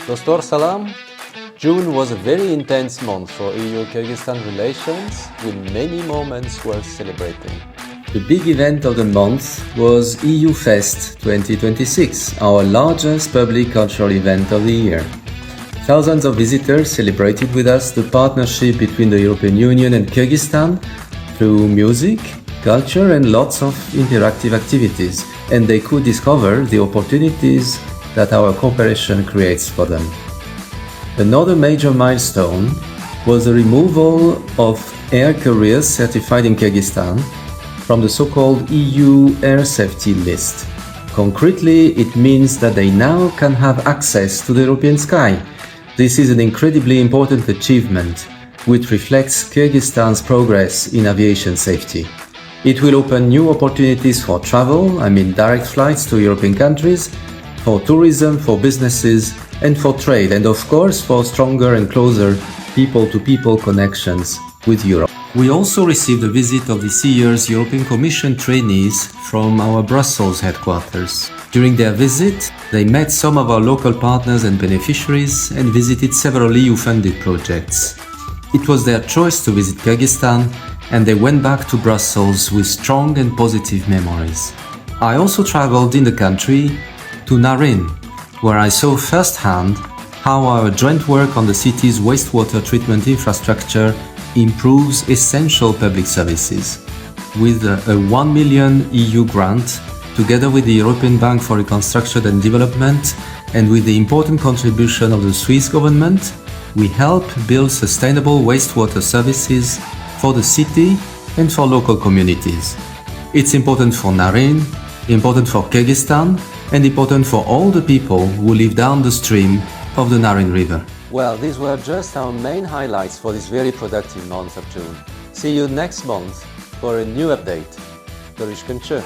Dostlar salam. June was a very intense month for EU-Kyrgyzstan relations, with many moments worth celebrating. The big event of the month was EU Fest 2026, our largest public cultural event of the year. Thousands of visitors celebrated with us the partnership between the European Union and Kyrgyzstan through music, culture and lots of interactive activities, and they could discover the opportunities that our cooperation creates for them. Another major milestone was the removal of air carriers certified in Kyrgyzstan from the so-called EU air safety list. Concretely, it means that they now can have access to the European sky. This is an incredibly important achievement, which reflects Kyrgyzstan's progress in aviation safety. It will open new opportunities for travel, direct flights to European countries, for tourism, for businesses, and for trade, and of course for stronger and closer people-to-people connections with Europe. We also received a visit of this year's European Commission trainees from our Brussels headquarters. During their visit, they met some of our local partners and beneficiaries and visited several EU-funded projects. It was their choice to visit Kyrgyzstan, and they went back to Brussels with strong and positive memories. I also traveled in the country to Narin, where I saw firsthand how our joint work on the city's wastewater treatment infrastructure improves essential public services. With a 1 million EU grant, together with the European Bank for Reconstruction and Development, and with the important contribution of the Swiss government, we help build sustainable wastewater services for the city and for local communities. It's important for Narin, important for Kyrgyzstan, and important for all the people who live down the stream of the Narin River. Well, these were just our main highlights for this very productive month of June. See you next month for a new update. Görüşmek üzere.